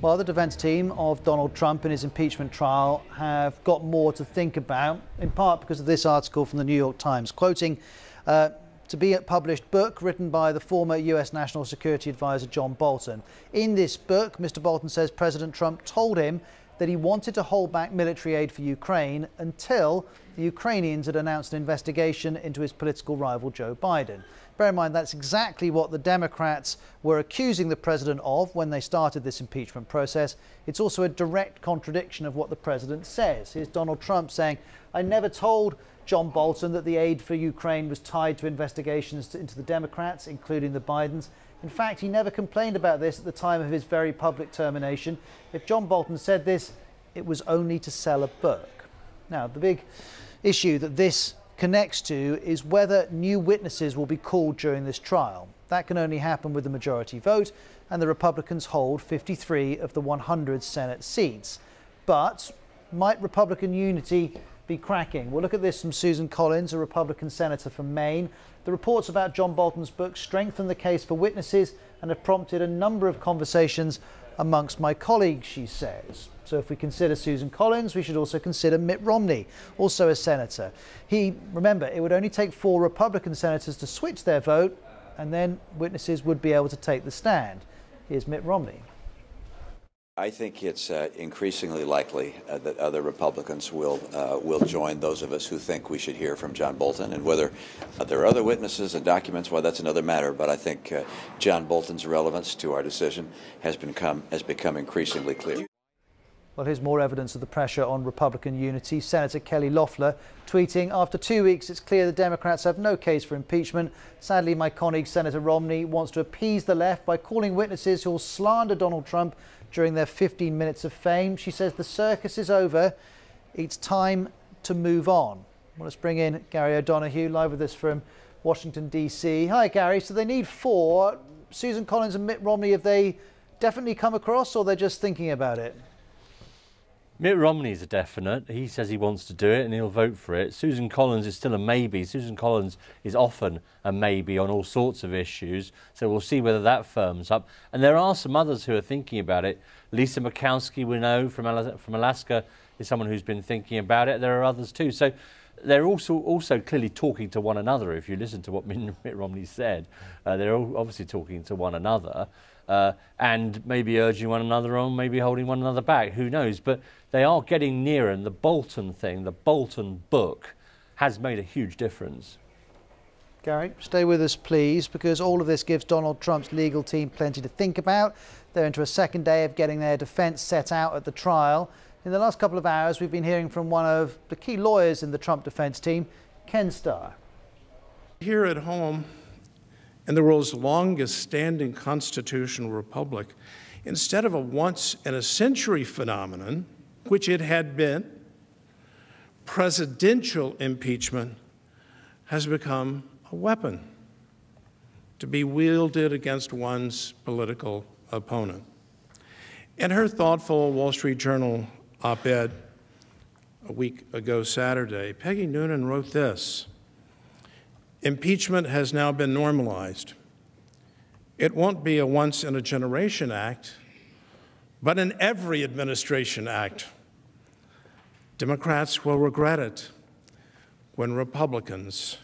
Well, the defence team of Donald Trump in his impeachment trial have got more to think about, in part because of this article from the New York Times, quoting to be a published book written by the former US National Security Advisor John Bolton. In this book, Mr Bolton says President Trump told him that he wanted to hold back military aid for Ukraine until the Ukrainians had announced an investigation into his political rival Joe Biden. Bear in mind, that's exactly what the Democrats were accusing the president of when they started this impeachment process. It's also a direct contradiction of what the president says. Here's Donald Trump saying, "I never told John Bolton that the aid for Ukraine was tied to investigations into the Democrats, including the Bidens. In fact, he never complained about this at the time of his very public termination. If John Bolton said this, it was only to sell a book." Now, the big issue that this connects to is whether new witnesses will be called during this trial. That can only happen with a majority vote, and the Republicans hold 53 of the 100 Senate seats. But might Republican unity be cracking? We'll look at this from Susan Collins, a Republican senator from Maine. The reports about John Bolton's book strengthen the case for witnesses and have prompted a number of conversations amongst my colleagues, she says. So if we consider Susan Collins, we should also consider Mitt Romney, also a senator. Remember, it would only take 4 Republican senators to switch their vote, and then witnesses would be able to take the stand. Here's Mitt Romney. I think it's increasingly likely that other Republicans will join those of us who think we should hear from John Bolton. And whether there are other witnesses and documents, well, that's another matter. But I think John Bolton's relevance to our decision has become increasingly clear. Well, here's more evidence of the pressure on Republican unity. Senator Kelly Loeffler tweeting, "After 2 weeks, it's clear the Democrats have no case for impeachment. Sadly, my colleague Senator Romney wants to appease the left by calling witnesses who will slander Donald Trump during their 15 minutes of fame." She says the circus is over. It's time to move on. Well, let's bring in Gary O'Donoghue, live with us from Washington, D.C. Hi, Gary. So they need 4. Susan Collins and Mitt Romney, have they definitely come across, or they're just thinking about it? Mitt Romney's a definite. He says he wants to do it and he'll vote for it. Susan Collins is still a maybe. Susan Collins is often a maybe on all sorts of issues. So we'll see whether that firms up. And there are some others who are thinking about it. Lisa Murkowski, we know, from Alaska, is someone who's been thinking about it. There are others too. So they're also clearly talking to one another. If you listen to what Mitt Romney said, they're all obviously talking to one another. And maybe urging one another on, maybe holding one another back, who knows. But they are getting nearer, and the Bolton thing, the Bolton book, has made a huge difference. Gary, stay with us, please, because all of this gives Donald Trump's legal team plenty to think about. They're into a second day of getting their defence set out at the trial. In the last couple of hours, we've been hearing from one of the key lawyers in the Trump defence team, Ken Starr. Here at home, in the world's longest-standing constitutional republic, instead of a once-in-a-century phenomenon, which it had been, presidential impeachment has become a weapon to be wielded against one's political opponent. In her thoughtful Wall Street Journal op-ed a week ago Saturday, Peggy Noonan wrote this: "Impeachment has now been normalized. It won't be a once-in-a-generation act, but an every administration act. Democrats will regret it when Republicans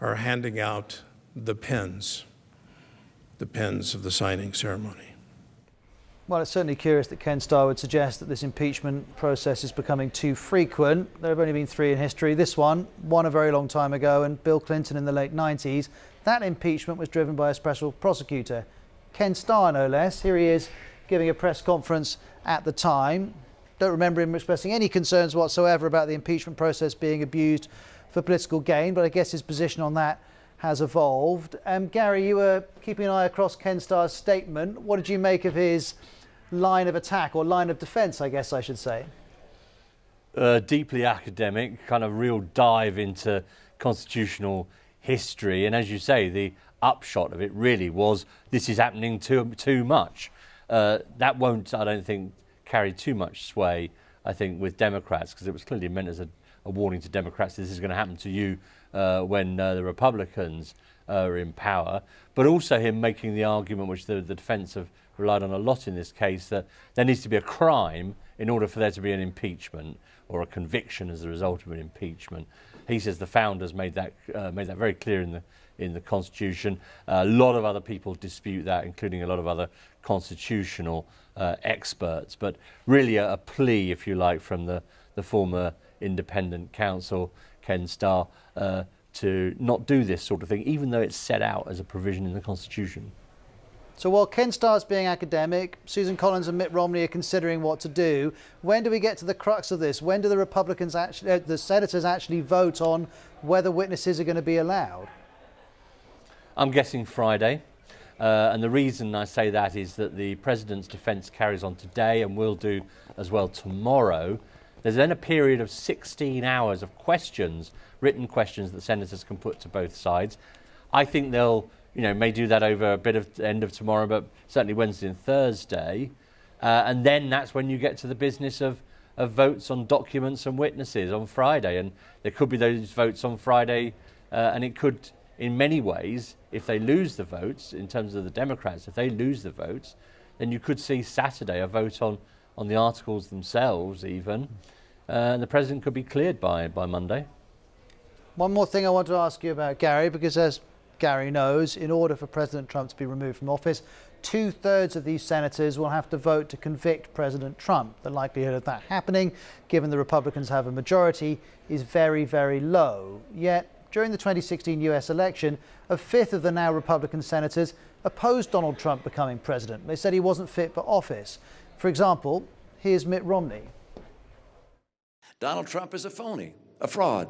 are handing out the pens of the signing ceremony." Well, it's certainly curious that Ken Starr would suggest that this impeachment process is becoming too frequent. There have only been 3 in history. This one a very long time ago, and Bill Clinton in the late 90s. That impeachment was driven by a special prosecutor, Ken Starr, no less. Here he is giving a press conference at the time. Don't remember him expressing any concerns whatsoever about the impeachment process being abused for political gain, but I guess his position on that has evolved. Gary, you were keeping an eye across Ken Starr's statement. What did you make of his line of attack, or line of defence, I guess I should say? Deeply academic, kind of real dive into constitutional history. And as you say, the upshot of it really was this is happening too much. That won't, I don't think, carry too much sway, I think, with Democrats, because it was clearly meant as a warning to Democrats. This is going to happen to you when the Republicans are in power, but also him making the argument, which the defence have relied on a lot in this case, that there needs to be a crime in order for there to be an impeachment or a conviction as a result of an impeachment. He says the founders made that very clear in the Constitution. A lot of other people dispute that, including a lot of other constitutional experts. But really a plea, if you like, from the former independent counsel, Ken Starr, to not do this sort of thing, even though it's set out as a provision in the Constitution. So while Ken Starr's being academic, Susan Collins and Mitt Romney are considering what to do. When do we get to the crux of this? When do the Republicans actually, the senators actually vote on whether witnesses are going to be allowed? I'm guessing Friday. And the reason I say that is that the President's defence carries on today and will do as well tomorrow. There's then a period of 16 hours of questions, written questions that senators can put to both sides. I think they'll, may do that over a bit of the end of tomorrow, but certainly Wednesday and Thursday. And then that's when you get to the business of votes on documents and witnesses on Friday. And there could be those votes on Friday, and it could, in many ways, if they lose the votes, in terms of the Democrats, if they lose the votes, then you could see Saturday a vote on the articles themselves even. And the President could be cleared by Monday. One more thing I want to ask you about, Gary, because as Gary knows, in order for President Trump to be removed from office, 2/3 of these senators will have to vote to convict President Trump. The likelihood of that happening, given the Republicans have a majority, is very, very low. Yet, during the 2016 US election, a fifth of the now Republican senators opposed Donald Trump becoming president. They said he wasn't fit for office. For example, here's Mitt Romney. Donald Trump is a phony, a fraud.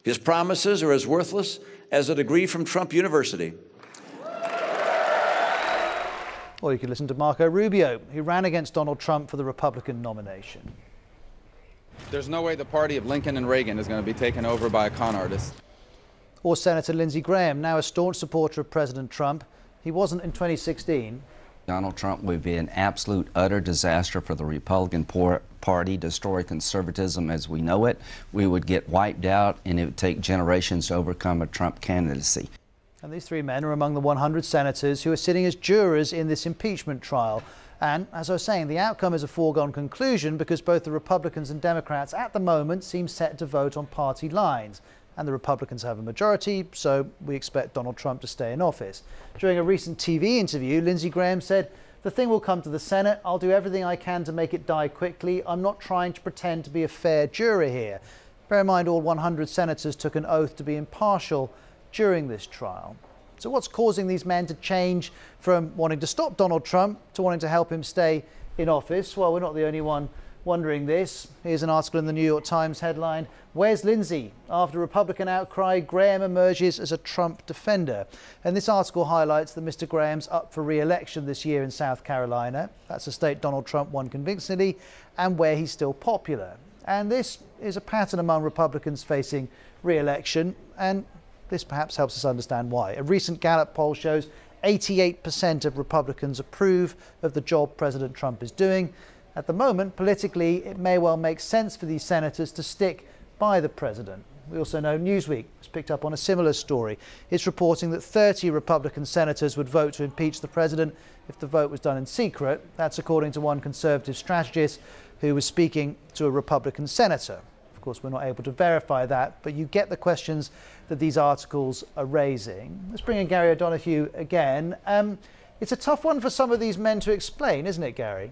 His promises are as worthless as a degree from Trump University. Or you could listen to Marco Rubio, who ran against Donald Trump for the Republican nomination. There's no way the party of Lincoln and Reagan is going to be taken over by a con artist. Or Senator Lindsey Graham, now a staunch supporter of President Trump. He wasn't in 2016. Donald Trump would be an absolute, utter disaster for the Republican Party, destroy conservatism as we know it. We would get wiped out, and it would take generations to overcome a Trump candidacy. And these three men are among the 100 senators who are sitting as jurors in this impeachment trial. And as I was saying, the outcome is a foregone conclusion because both the Republicans and Democrats at the moment seem set to vote on party lines. And the Republicans have a majority, so we expect Donald Trump to stay in office. During a recent TV interview, Lindsey Graham said, "The thing will come to the Senate. I'll do everything I can to make it die quickly. I'm not trying to pretend to be a fair juror here." Bear in mind, all 100 senators took an oath to be impartial during this trial. So what's causing these men to change from wanting to stop Donald Trump to wanting to help him stay in office? Well, we're not the only one wondering this. Here's an article in the New York Times headline, "Where's Lindsey? After Republican outcry, Graham emerges as a Trump defender." And this article highlights that Mr. Graham's up for re-election this year in South Carolina. That's a state Donald Trump won convincingly and where he's still popular. And this is a pattern among Republicans facing re-election, and this perhaps helps us understand why. A recent Gallup poll shows 88% of Republicans approve of the job President Trump is doing. At the moment, politically, it may well make sense for these senators to stick by the president. We also know Newsweek has picked up on a similar story. It's reporting that 30 Republican senators would vote to impeach the president if the vote was done in secret. That's according to one conservative strategist who was speaking to a Republican senator. Of course, we're not able to verify that, but you get the questions that these articles are raising. Let's bring in Gary O'Donoghue again. It's a tough one for some of these men to explain, isn't it, Gary?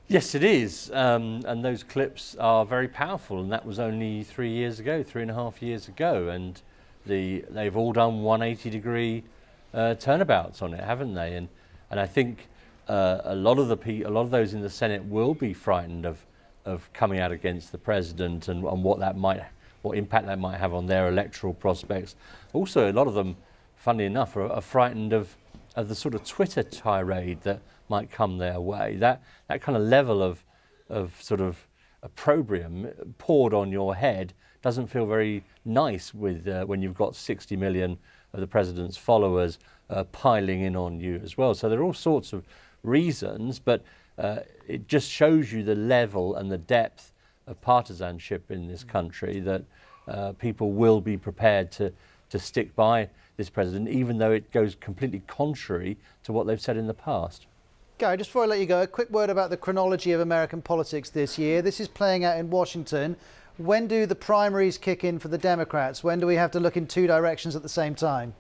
Yes, it is. And those clips are very powerful. And that was only 3 years ago, 3.5 years ago. And they've all done 180-degree turnabouts on it, haven't they? And I think a lot of those in the Senate will be frightened of coming out against the president and what impact that might have on their electoral prospects. Also, a lot of them, funnily enough, are frightened of the sort of Twitter tirade that might come their way. That kind of level of sort of opprobrium poured on your head doesn't feel very nice with when you've got 60 million of the president's followers piling in on you as well. So there are all sorts of reasons, but it just shows you the level and the depth of partisanship in this country that people will be prepared to stick by this president, even though it goes completely contrary to what they've said in the past. Gary, just before I let you go, a quick word about the chronology of American politics this year. This is playing out in Washington. When do the primaries kick in for the Democrats? When do we have to look in two directions at the same time?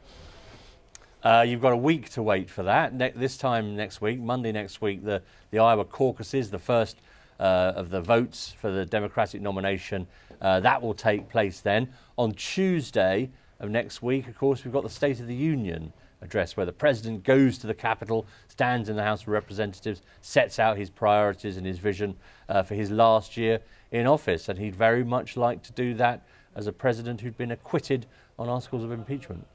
You've got a week to wait for that. This time next week, Monday next week, the Iowa caucuses, the first of the votes for the Democratic nomination, that will take place then. On Tuesday of next week, of course, we've got the State of the Union address, where the president goes to the Capitol, stands in the House of Representatives, sets out his priorities and his vision for his last year in office. And he'd very much like to do that as a president who'd been acquitted on articles of impeachment.